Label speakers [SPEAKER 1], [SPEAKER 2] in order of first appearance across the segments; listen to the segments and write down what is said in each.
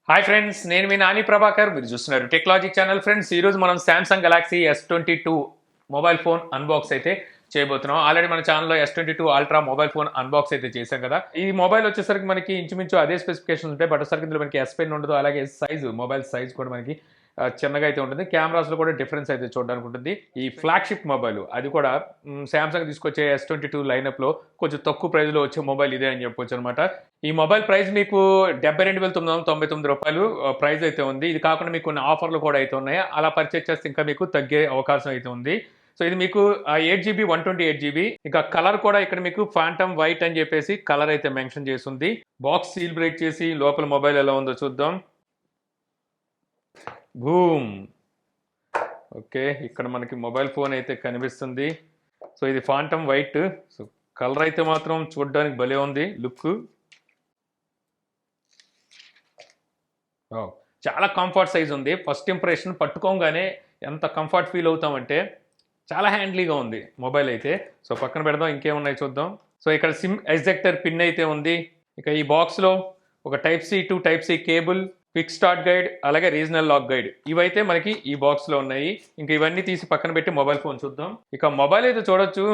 [SPEAKER 1] Hi friends, నేను మీ నాని ప్రభాకర్. మీరు చూస్తున్నారు టెక్నాలజిక్ ఛానల్. ఫ్రెండ్స్, ఈరోజు మనం Samsung Galaxy S22 mobile phone unbox అయితే చేయబోతున్నాం. ఆల్రెడీ మన ఛానల్లో S22 ultra mobile phone unbox అయితే చేశాం కదా. ఈ మొబైల్ వచ్చేసరికి మనకి ఇంచుమించు అదే స్పెసిఫికేషన్స్ ఉంటాయి. బట్ వచ్చేసరికి ఇందులో మనకి S పెన్ ఉండదు. అలాగే మొబైల్ సైజ్ కూడా మనకి చిన్నగా అయితే ఉంటుంది. కెమెరాస్లో కూడా డిఫరెన్స్ అయితే చూడడానికి ఉంటుంది. ఈ ఫ్లాగ్షిప్ మొబైల్ అది కూడా సామ్సంగ్ తీసుకొచ్చే S22 లైనప్లో కొంచెం తక్కువ ప్రైస్లో వచ్చే మొబైల్ ఇదే అని చెప్పొచ్చు అనమాట. ఈ మొబైల్ ప్రైస్ మీకు రూ. 72,999 ప్రైస్ అయితే ఉంది. ఇది కాకుండా మీకు కొన్ని ఆఫర్లు కూడా అయితే ఉన్నాయి. అలా పర్చేస్ చేస్తే ఇంకా మీకు తగ్గే అవకాశం అయితే ఉంది. సో ఇది మీకు 8GB 128GB. ఇంకా కలర్ కూడా ఇక్కడ మీకు ఫాంటమ్ వైట్ అని చెప్పేసి కలర్ అయితే మెన్షన్ చేసి ఉంది. బాక్స్ సీల్ బ్రేక్ చేసి లోపల మొబైల్ ఎలా ఉందో చూద్దాం. బూమ్. ఓకే, ఇక్కడ మనకి మొబైల్ ఫోన్ అయితే కనిపిస్తుంది. సో ఇది ఫాంటమ్ వైట్. సో కలర్ అయితే మాత్రం చూడడానికి భలే ఉంది లుక్. చాలా కంఫర్ట్ సైజ్ ఉంది. ఫస్ట్ ఇంప్రెషన్ పట్టుకోగానే ఎంత కంఫర్ట్ ఫీల్ అవుతామంటే చాలా హ్యాండ్లీగా ఉంది మొబైల్ అయితే. సో పక్కన పెడదాం, ఇంకేమున్నాయి చూద్దాం. సో ఇక్కడ సిమ్ ఎజెక్టర్ పిన్ అయితే ఉంది. ఇక ఈ బాక్స్లో ఒక Type-C to Type-C cable, quick start guide, అలాగే రీజనల్ లాక్ గైడ్ ఇవైతే మనకి ఈ బాక్స్లో ఉన్నాయి. ఇంకా ఇవన్నీ తీసి పక్కన పెట్టి మొబైల్ ఫోన్ చూద్దాం. ఇక మొబైల్ అయితే చూడొచ్చు.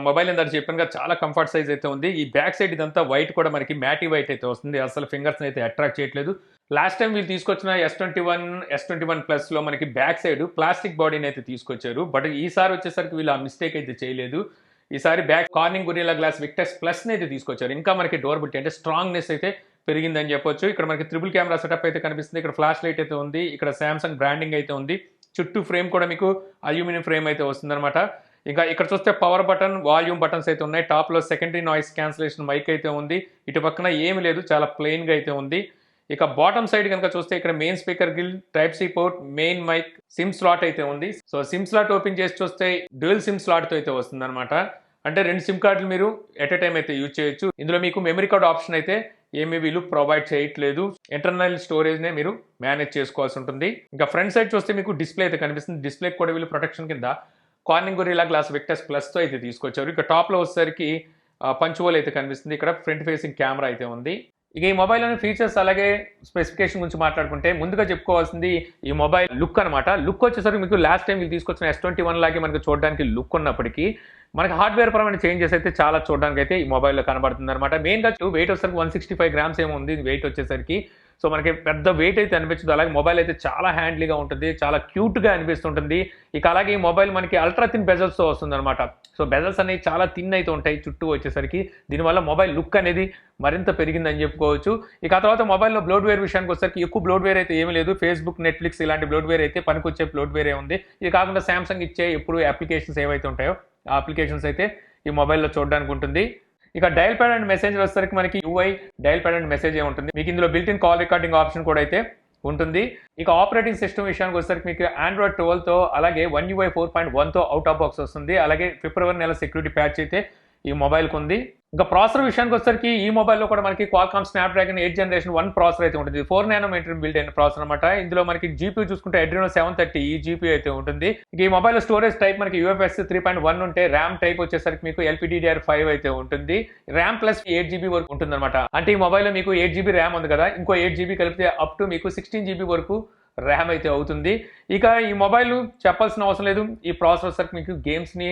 [SPEAKER 1] మొబైల్ ఏంటంటే చెప్పాను కదా, చాలా కంఫర్ట్ సైజ్ అయితే ఉంది. ఈ బ్యాక్ సైడ్ ఇదంతా వైట్ కూడా మనకి మ్యాటీ వైట్ అయితే వస్తుంది. అసలు ఫింగర్స్ అయితే అట్రాక్ట్ చేయట్లేదు. లాస్ట్ టైం వీళ్ళు తీసుకొచ్చిన S21 ప్లస్లో మనకి బ్యాక్ సైడ్ ప్లాస్టిక్ బాడీని అయితే తీసుకొచ్చారు. బట్ ఈసారి వచ్చేసరికి వీళ్ళు ఆ మిస్టేక్ అయితే చేయలేదు. ఈసారి back Corning Gorilla Glass Victus ప్లస్ని అయితే తీసుకొచ్చారు. ఇంకా మనకి డోరబిలిటీ అంటే స్ట్రాంగ్నెస్ అయితే పెరిగిందని చెప్పొచ్చు. ఇక్కడ మనకి ట్రిపుల్ కెమెరా సెటప్ అయితే కనిపిస్తుంది. ఇక్కడ ఫ్లాష్ లైట్ అయితే ఉంది. ఇక్కడ సామ్సంగ్ బ్రాండింగ్ అయితే ఉంది. చుట్టూ ఫ్రేమ్ కూడా మీకు అల్యూమినియం ఫ్రేమ్ అయితే వస్తుందన్నమాట. ఇంకా ఇక్కడ చూస్తే పవర్ బటన్, వాల్యూమ్ బటన్స్ అయితే ఉన్నాయి. టాప్లో సెకండరీ నాయిస్ క్యాన్సిలేషన్ మైక్ అయితే ఉంది. ఇటు పక్కన ఏమి లేదు, చాలా ప్లెయిన్గా అయితే ఉంది. ఇక బాటమ్ సైడ్ కనుక చూస్తే ఇక్కడ main speaker grill, Type-C port, main mic, SIM slot అయితే ఉంది. సో సిమ్ స్లాట్ ఓపెన్ చేసి చూస్తే డ్యూయల్ సిమ్ స్లాట్తో అయితే వస్తుంది అనమాట. అంటే 2 సిమ్ కార్డులు మీరు ఎట్ ఎ టైం అయితే యూజ్ చేయొచ్చు. ఇందులో మీకు మెమరీ కార్డ్ ఆప్షన్ అయితే ఏమీ వీళ్ళు ప్రొవైడ్ చేయట్లేదు. ఇంటర్నల్ స్టోరేజ్నే మీరు మేనేజ్ చేసుకోవాల్సి ఉంటుంది. ఇంకా ఫ్రంట్ సైడ్ చూస్తే మీకు డిస్ప్లే అయితే కనిపిస్తుంది. డిస్ప్లే కూడా వీళ్ళు ప్రొటెక్షన్ కింద కార్నింగ్ గొరిల్లా గ్లాస్ విక్టస్ ప్లస్తో అయితే తీసుకొచ్చారు. ఇక టాప్లో వచ్చేసరికి పంచువల్ అయితే కనిపిస్తుంది. ఇక్కడ ఫ్రంట్ ఫేసింగ్ కెమెరా అయితే ఉంది. ఇక ఈ మొబైల్లోని ఫీచర్స్ అలాగే స్పెసిఫికేషన్ గురించి మాట్లాడుకుంటే ముందుగా చెప్పుకోవాల్సింది ఈ మొబైల్ లుక్ అనమాట. లుక్ వచ్చేసరికి మీకు లాస్ట్ టైం వీళ్ళు తీసుకొచ్చిన S21 లాగే మనకు చూడడానికి లుక్ ఉన్నప్పటికీ మనకి హార్డ్వేర్ పరమైన చేంజెస్ అయితే చాలా చూడడానికి అయితే ఈ మొబైల్లో కనబడుతుంది అనమాట. మెయిన్గా వెయిట్ వచ్చేసరికి 165 గ్రామ్స్ ఏమో ఉంది వెయిట్ వచ్చేసరికి. సో మనకి పెద్ద వెయిట్ అయితే అనిపించదు. అలాగే మొబైల్ అయితే చాలా హ్యాండ్లీగా ఉంటుంది, చాలా క్యూట్గా అనిపిస్తుంటుంది. ఇక అలాగే ఈ మొబైల్ మనకి అల్ట్రా థిన్ బెజల్స్తో వస్తుంది అనమాట. సో బెజల్స్ అనేవి చాలా థిన్ అయితే ఉంటాయి చుట్టూ వచ్చేసరికి. దీనివల్ల మొబైల్ లుక్ అనేది మరింత పెరిగిందని చెప్పుకోవచ్చు. ఇక ఆ తర్వాత మొబైల్లో బ్లోడ్వేర్ విషయానికి వచ్చేసరికి ఎక్కువ బ్లోడ్వేర్ అయితే ఏమీ లేదు. ఫేస్బుక్, నెట్ఫ్లిక్స్ ఇలాంటి బ్లోడ్వేర్ అయితే పనికొచ్చే బ్లోడ్వేరే ఉంది. ఇది కాకుండా సామ్సంగ్ ఇచ్చే ఎప్పుడు అప్లికేషన్స్ ఏవైతే ఉంటాయో ఆ అప్లికేషన్స్ అయితే ఈ మొబైల్లో చూడడానికి ఉంటుంది. ఇక డయల్ ప్యాడ్ అండ్ మెసేజ్ వచ్చేసరికి మనకి UI dial pad and message ఉంటుంది. మీకు ఇందులో built in call recording option కూడా అయితే ఉంటుంది. ఇక ఆపరేటింగ్ సిస్టమ్ విషయానికి వచ్చేసరికి మీకు Android 12తో అలాగే One UI 4.1తో అవుట్ ఆఫ్ బాక్స్ వస్తుంది. అలాగే ఫిబ్రవరి నెల సెక్యూరిటీ ప్యాచ్ అయితే ఈ మొబైల్కి ఉంది. ఇంకా ప్రాసెసర్ విషయానికి వచ్చేసరికి ఈ మొబైల్లో కూడా మనకి Qualcomm Snapdragon 8 Gen 1 ప్రాసెసర్ అయితే ఉంటుంది. 4 nm బిల్ట్ అయిన ప్రాసెసర్ అనమాట. ఇందులో మనకి GPU చూసుకుంటే Adreno 730 ఈ GPU అయితే ఉంటుంది. ఇక ఈ మొబైల్ స్టోరేజ్ టైప్ మనకి UFS 3.1 ఉంటే ర్యామ్ టైప్ వచ్చేసరికి మీకు LPDDR5 అయితే ఉంటుంది. ర్యామ్ ప్లస్ 8GB వరకు ఉంటుంది అనమాట. అంటే ఈ మొబైల్లో మీకు 8GB ర్యామ్ ఉంది కదా, ఇంకో 8GB కలిపితే అప్ టు మీకు 16GB వరకు ర్యామ్ అయితే అవుతుంది. ఇక ఈ మొబైల్ చెప్పాల్సిన అవసరం లేదు. ఈ ప్రాసెసర్ మీకు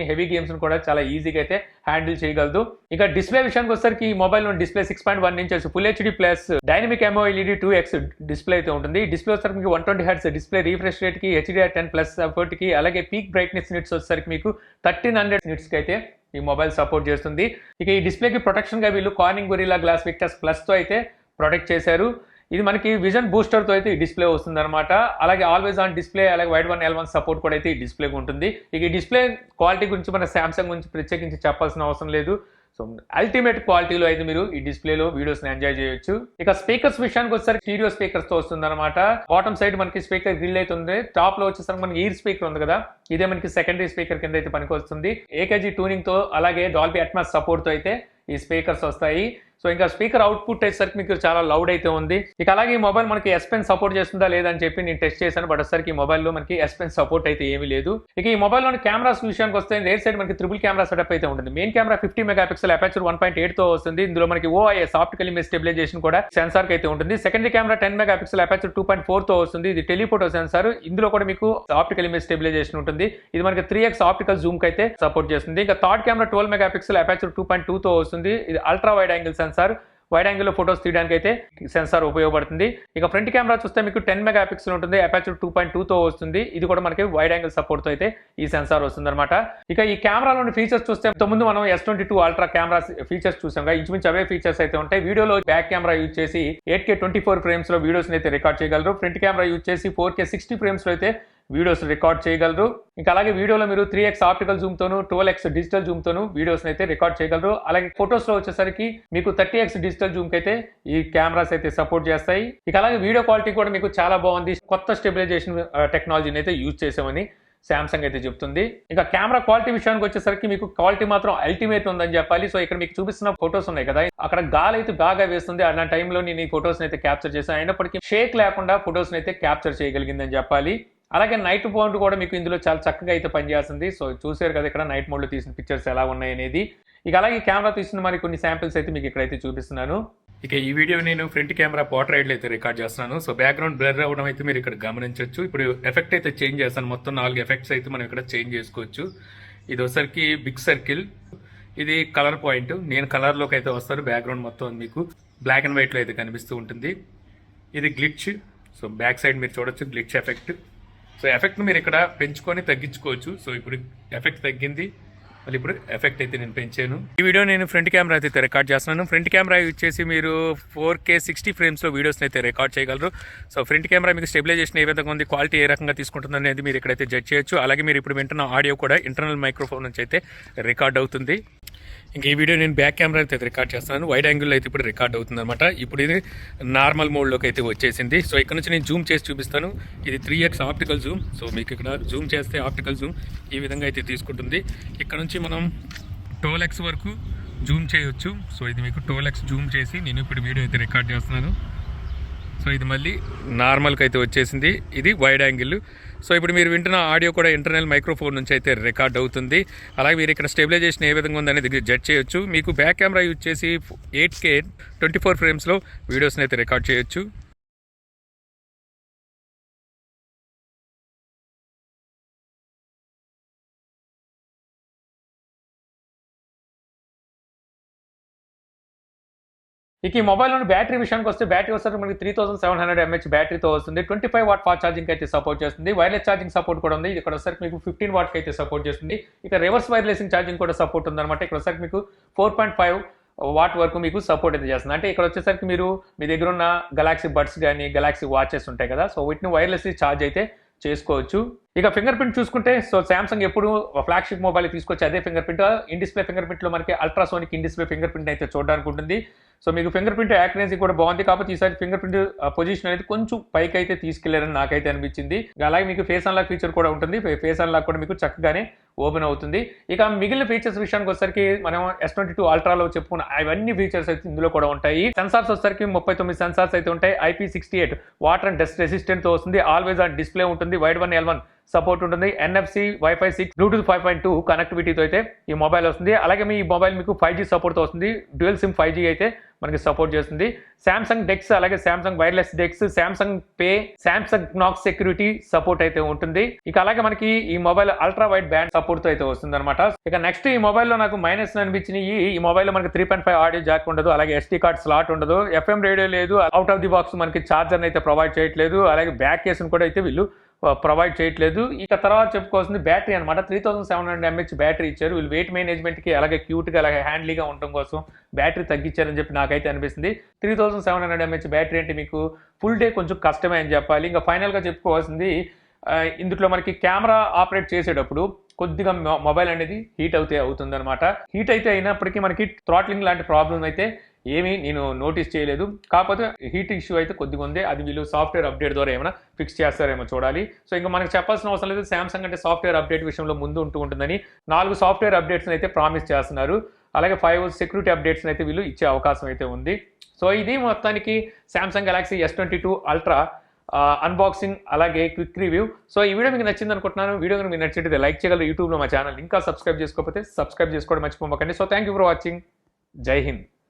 [SPEAKER 1] హెవీ గేమ్స్ని కూడా చాలా ఈజీగా అయితే హ్యాండిల్ చేయగలదు. ఇక డిస్ప్లే విషయానికి వచ్చేసరికి ఈ మొబైల్లో display 6.1 inches full HD plus dynamic AMOLED 2X display అయితే ఉంటుంది. డిస్ప్లే వచ్చేసరికి మీకు 120 Hz డిస్ప్లే రీఫ్రెష్ రేట్కి, HDR10+ సపోర్ట్కి, అలాగే పీక్ బ్రైట్నెస్ నిట్స్ వచ్చేసరికి మీకు 1300 నిట్స్కి అయితే ఈ మొబైల్ సపోర్ట్ చేస్తుంది. ఇక ఈ డిస్ప్లేకి ప్రొటెక్షన్గా వీళ్ళు కార్నింగ్ గొరిల్లా గ్లాస్ విక్టస్ ప్లస్తో అయితే ప్రొటెక్ట్ చేశారు. ఇది మనకి విజన్ బూస్టర్తో అయితే ఈ డిస్ప్లే వస్తుంది అనమాట. అలాగే ఆల్వేస్ ఆన్ డిస్ప్లే, అలాగే వైడ్ 1L1 సపోర్ట్ కూడా అయితే ఈ డిస్ప్లేకి ఉంటుంది. ఇక ఈ డిస్ప్లే క్వాలిటీ గురించి మన సామ్సంగ్ గురించి ప్రత్యేకించి చెప్పాల్సిన అవసరం లేదు. సో అల్టిమేట్ క్వాలిటీలో అయితే మీరు ఈ డిస్ప్లేలో వీడియోస్ని ఎంజాయ్ చేయొచ్చు. ఇక స్పీకర్స్ విషయానికి వచ్చేసరికి స్టీరియో స్పీకర్స్తో వస్తుంది అనమాట. బాటమ్ సైడ్ మనకి స్పీకర్ గ్రిల్ అయితే ఉంది. టాప్లో వచ్చేసరికి మనకి ఇయర్ స్పీకర్ ఉంది కదా, ఇదే మనకి సెకండరీ స్పీకర్ కింద అయితే పనికి వస్తుంది. AKG ట్యూనింగ్తో అలాగే డాల్బీ అట్మాస్ సపోర్ట్తో అయితే ఈ స్పీకర్స్ వస్తాయి. సో సో ఇంకా స్పీకర్ అవుట్పుట్ వచ్చేసరికి మీకు చాలా లౌడ్ అయితే ఉంది. ఇక అలాగే ఈ మొబైల్ మనకి S Pen సపోర్ట్ చేస్తుందా లేదని చెప్పి నేను టెస్ట్ చేశాను. బట్ వచ్చేసరికి ఈ మొబైల్లో మనకి S Pen సపోర్ట్ అయితే ఏమీ లేదు. ఇక ఈ మొబైల్లోని కెమెరాస్ విషయానికి వస్తే రేర్ సైడ్ మనకి ట్రిపుల్ కెమెరా సెటప్ అయితే ఉంటుంది. మెయిన్ కెమెరా 50 మెగాపిక్సెల్ అపర్చర్ 1.8 తో వస్తుంది. ఇందులో మనకి OIS ఆప్టికల్ ఇమేజ్ స్టెబిలైజేషన్ కూడా సెన్సార్ కి అయితే ఉంటుంది. సెకండరీ కెమెరా 10 మెగాపిక్సెల్ అపర్చర్ 2.4 తో వస్తుంది. ఇది టెలిఫోటో సెన్సార్. ఇందులో కూడా మీకు ఆప్టికల్ ఇమేజ్ స్టెబిలైజేషన్ ఉంటుంది. ఇది మనకి 3x ఆప్టికల్ జూమ్ కి అయితే సపోర్ట్ చేస్తుంది. ఇక థర్డ్ కెమెరా 12 మెగాపిక్సెల్ అపర్చర్ 2.2 తో వస్తుంది. ఇది ultra wide angle censor. Wide angle లో ఫోటోస్ తీయడానికి అయితే సెన్సార్ ఉపయోగపడుతుంది. ఇక ఫ్రంట్ కెమెరా చూస్తే మీకు 10 మెగాపిక్సెల్ ఉంటుంది. అపర్చర్ 2.2 తో వస్తుంది. ఇది కూడా మనకి వైడ్ యాంగిల్ సపోర్ట్ తో అయితే ఈ సెన్సార్ వస్తుంది అనమాట. ఇక ఈ కెమెరాలోని ఫీచర్స్ చూస్తే ముందు మనం S22 అల్ట్రా కెమెరా ఫీచర్స్ చూసాం. ఇంచుమించు అవే ఫీచర్స్ అయితే ఉంటాయి. వీడియోలో బ్యాక్ కెమెరా యూజ్ చేసి 8K 24 ఫ్రేమ్స్ లో వీడియోస్ అయితే రికార్డ్ చేయగలరు. ఫ్రంట్ కెమెరా యూజ్ చేసి 4K 60 ఫ్రేమ్స్ లో అయితే వీడియోస్ రికార్డ్ చేయగలరు. ఇంకా అలాగే వీడియోలో మీరు 3x ఆప్టికల్ జూమ్ తోను 12x డిజిటల్ జూమ్ తోను వీడియోస్ అయితే రికార్డ్ చేయగలరు. అలాగే ఫోటోస్ లో వచ్చేసరికి మీకు 30x డిజిటల్ జూమ్ కి అయితే ఈ కెమెరాస్ అయితే సపోర్ట్ చేస్తాయి. ఇక అలాగే వీడియో క్వాలిటీ కూడా మీకు చాలా బాగుంది. కొత్త స్టెబిలైజేషన్ టెక్నాలజీని అయితే యూజ్ చేసామని శాంసంగ్ అయితే చెప్తుంది. ఇంకా కెమెరా క్వాలిటీ విషయానికి వచ్చేసరికి మీకు క్వాలిటీ మాత్రం అల్టిమేట్ ఉందని చెప్పాలి. సో ఇక్కడ మీకు చూపిస్తున్న ఫోటోస్ ఉన్నాయి కదా, అక్కడ గాలి అయితే బాగా వేస్తుంది. అలాంటి టైంలో నేను ఈ ఫోటోస్ అయితే క్యాప్చర్ చేశాను. అయినప్పటికీ షేక్ లేకుండా ఫోటోస్ అయితే క్యాప్చర్ చేయగలిగిందని చెప్పాలి. అలాగే నైట్ మోడ్ కూడా మీకు ఇందులో చాలా చక్కగా అయితే పనిచేస్తుంది. సో చూసారు కదా ఇక్కడ నైట్ మోడ్లో తీసిన పిక్చర్స్ ఎలా ఉన్నాయి అనేది. ఇక అలాగే కెమెరా తీసిన మరి కొన్ని శాంపిల్స్ అయితే మీకు ఇక్కడైతే చూపిస్తున్నాను. ఇక ఈ వీడియో నేను ఫ్రంట్ కెమెరా పోర్ట్రైట్లో అయితే రికార్డ్ చేస్తున్నాను. సో బ్యాక్గ్రౌండ్ బ్లర్ అవ్వడం అయితే మీరు ఇక్కడ గమనించవచ్చు. ఇప్పుడు ఎఫెక్ట్ అయితే చేంజ్ చేస్తాను. మొత్తం 4 ఎఫెక్ట్స్ అయితే మనం ఇక్కడ చేంజ్ చేసుకోవచ్చు. ఇది ఒకసారికి బిగ్ సర్కిల్, ఇది కలర్ పాయింట్. నేను కలర్లోకి అయితే వస్తాను. బ్యాక్గ్రౌండ్ మొత్తం మీకు బ్లాక్ అండ్ వైట్లో అయితే కనిపిస్తూ ఉంటుంది. ఇది గ్లిచ్. సో బ్యాక్ సైడ్ మీరు చూడొచ్చు గ్లిచ్ ఎఫెక్ట్. సో ఎఫెక్ట్ను మీరు ఇక్కడ పెంచుకొని తగ్గించుకోవచ్చు. సో ఇప్పుడు ఎఫెక్ట్ తగ్గింది, మళ్ళీ ఇప్పుడు ఎఫెక్ట్ అయితే నేను పెంచాను. ఈ వీడియో నేను ఫ్రంట్ కెమెరా అయితే రికార్డ్ చేస్తున్నాను. ఫ్రంట్ కెమెరా యూజ్ చేసి మీరు 4K 60 ఫ్రేమ్స్లో వీడియోస్ని అయితే రికార్డ్ చేయగలరు. సో ఫ్రంట్ కెమెరా మీకు స్టెబిలైజేషన్ ఏ విధంగా ఉంది, క్వాలిటీ ఏ రకంగా తీసుకుంటుంది అనేది మీరు ఇక్కడైతే జడ్జ్ చేయొచ్చు. అలాగే మీరు ఇప్పుడు వింటున్న ఆడియో కూడా ఇంటర్నల్ మైక్రోఫోన్ నుంచి అయితే రికార్డ్ అవుతుంది. ఇంకా ఈ వీడియో నేను బ్యాక్ కెమెరా అయితే రికార్డ్ చేస్తున్నాను. వైడ్ యాంగిల్లో అయితే ఇప్పుడు రికార్డ్ అవుతుంది అనమాట. ఇప్పుడు ఇది నార్మల్ మోడ్లోకి అయితే వచ్చేసింది. సో ఇక్కడ నుంచి నేను జూమ్ చేసి చూపిస్తాను. ఇది 3x ఆప్టికల్ జూమ్. సో మీకు ఇక్కడ జూమ్ చేస్తే ఆప్టికల్ జూమ్ ఈ విధంగా అయితే తీసుకుంటుంది. ఇక్కడ నుంచి మనం 12x వరకు జూమ్ చేయొచ్చు. సో ఇది మీకు 12x జూమ్ చేసి నేను ఇప్పుడు వీడియో అయితే రికార్డ్ చేస్తున్నాను. సో ఇది మళ్ళీ నార్మల్కి అయితే వచ్చేసింది. ఇది వైడ్ యాంగిల్. సో ఇప్పుడు మీరు వింటున్న ఆడియో కూడా ఇంటర్నల్ మైక్రోఫోన్ నుంచి అయితే రికార్డ్ అవుతుంది. అలాగే మీరు ఇక్కడ స్టెబిలైజేషన్ ఏ విధంగా ఉందనేది జడ్జ్ చేయొచ్చు. మీకు బ్యాక్ కెమెరా యూజ్ చేసి 8K 24 ఫ్రేమ్స్లో వీడియోస్ని అయితే రికార్డ్ చేయొచ్చు. ఇక ఈ మొబైల్లోని బ్యాటరీ విషయానికి వస్తే బ్యాటరీ వస్తే మనకి 3700 mAh బ్యాటరీతో వస్తుంది. 25 వాట్ ఫాస్ట్ ఛార్జింగ్ అయితే సపోర్ట్ చేస్తుంది. వైర్లెస్ ఛార్జింగ్ సపోర్ట్ కూడా ఉంది. ఇక్కడ వచ్చేసరికి మీకు 15 వాట్కి అయితే సపోర్ట్ చేస్తుంది. ఇక రివర్స్ వైర్లెసింగ్ ఛార్జింగ్ కూడా సపోర్ట్ ఉందన్నమాట. ఇక్కడ వచ్చేసరికి మీకు 4.5 వాట్ వరకు మీకు సపోర్ట్ అయితే చేస్తుంది. అంటే ఇక్కడ వచ్చేసరికి మీరు మీ దగ్గర ఉన్న గెలాక్సీ బడ్స్ కానీ గెలాక్సీ వాచెస్ ఉంటాయి కదా, సో వీటిని వైర్లెస్ ఛార్జ్ అయితే చేసుకోవచ్చు. ఇక ఫింగర్ ప్రింట్ చూసుకుంటే సో శాంసంగ్ ఎప్పుడు ఫ్లాగ్షిప్ మొబైల్ తీసుకొచ్చి అదే ఫింగర్ ప్రింట్ ఇన్ డిస్ప్లే ఫింగర్ ప్రింట్లో మనకి ultrasonic in display fingerprint అయితే చూడడానికి ఉంటుంది. సో మీకు ఫింగర్ ప్రింట్ యాక్యురసీ కూడా బాగుంది. కాకపోతే ఈసారి ఫింగర్ ప్రింట్ పొజిషన్ అనేది కొంచెం పైకి అయితే తీసుకెళ్లారని నాకైతే అనిపించింది. అలాగే మీకు ఫేస్ అన్లాక్ ఫీచర్ కూడా ఉంటుంది. ఫేస్ అన్లాక్ కూడా మీకు చక్కగానే ఓపెన్ అవుతుంది. ఇక మిగిలిన ఫీచర్స్ విషయానికి వచ్చేసరికి మనం S22 అల్ట్రాలో చెప్పుకున్న అవన్నీ ఫీచర్స్ అయితే ఇందులో కూడా ఉంటాయి. సెన్సార్స్ వచ్చేసరికి 39 సెన్సార్స్ అయితే ఉంటాయి. IP68 water and dust resistant తో వస్తుంది. ఆల్వేస్ ఆన్ డిస్ప్లే ఉంటుంది. వైడ్ 1 L1 సపోర్ట్ ఉంటుంది. NFC Wi-Fi 6 Bluetooth 5.2 కనెక్టివిటీతో అయితే ఈ మొబైల్ వస్తుంది. అలాగే మీ మొబైల్ మీకు 5G సపోర్ట్తో వస్తుంది. డ్యూయల్ సిమ్ 5G అయితే మనకి సపోర్ట్ చేస్తుంది. సామ్సంగ్ డెక్స్ అలాగే Samsung wireless DeX, Samsung Pay, Samsung Knox security support అయితే ఉంటుంది. ఇక అలాగే మనకి ఈ mobile ultra wide band support తో అయితే వస్తుంది అనమాట. ఇక నెక్స్ట్ ఈ మొబైల్లో నాకు మైనస్ అనిపించినవి, ఈ మొబైల్లో మనకి 3.5 ఆడియో జాక్ ఉండదు. అలాగే SD కార్డ్ స్లాట్ ఉండదు. FM రేడియో లేదు. అవుట్ ఆఫ్ ది బాక్స్ మనకి ఛార్జర్ అయితే ప్రొవైడ్ చేయట్లేదు. అలాగే బ్యాక్ కేసును కూడా అయితే వీళ్ళు ప్రొవైడ్ చేయట్లేదు. ఇక తర్వాత చెప్పుకోవాల్సింది బ్యాటరీ అనమాట. 3700 mAh బ్యాటరీ ఇచ్చారు. వీళ్ళు వెయిట్ మేనేజ్మెంట్కి అలాగే క్యూట్గా అలాగే హ్యాండ్లీగా ఉండటం కోసం బ్యాటరీ తగ్గించారని చెప్పి నాకైతే అనిపిస్తుంది. 3700 mAh బ్యాటరీ అంటే మీకు ఫుల్ డే కొంచెం కష్టమే అని చెప్పాలి. ఇంకా ఫైనల్గా చెప్పుకోవాల్సింది ఇందులో మనకి కెమెరా ఆపరేట్ చేసేటప్పుడు కొద్దిగా మొబైల్ అనేది హీట్ అవుతుందన్నమాట. హీట్ అయితే అయినప్పటికీ మనకి థ్రాట్లింగ్ లాంటి ప్రాబ్లం అయితే ఏమీ నేను నోటీస్ చేయలేదు. కాకపోతే హీట్ ఇష్యూ అయితే కొద్దిగా ఉంది. అది వీళ్ళు సాఫ్ట్వేర్ అప్డేట్ ద్వారా ఏమైనా ఫిక్స్ చేస్తారేమో చూడాలి. సో ఇంకా మనకు చెప్పాల్సిన అవసరం లేదు. సామ్సంగ్ అంటే సాఫ్ట్వేర్ అప్డేట్ విషయంలో ముందు ఉంటుందని 4 సాఫ్ట్వేర్ అప్డేట్స్ అయితే ప్రామిస్ చేస్తున్నారు. అలాగే 5 సెక్యూరిటీ అప్డేట్స్ని అయితే వీళ్ళు ఇచ్చే అవకాశం అయితే ఉంది. సో ఇది మొత్తానికి Samsung Galaxy S22 ultra unboxing అలాగే క్విక్ రివ్యూ. సో ఈ వీడియో మీకు నచ్చింది అనుకుంటున్నాను. వీడియో కనుక మీకు నచ్చితే లైక్ చేయగలరు. యూట్యూబ్లో మా ఛానల్ ఇంకా సబ్స్క్రైబ్ చేసుకోకపోతే సబ్స్క్రైబ్ చేసుకోవడం మర్చిపోకండి. So thank you for watching. జై హింద్.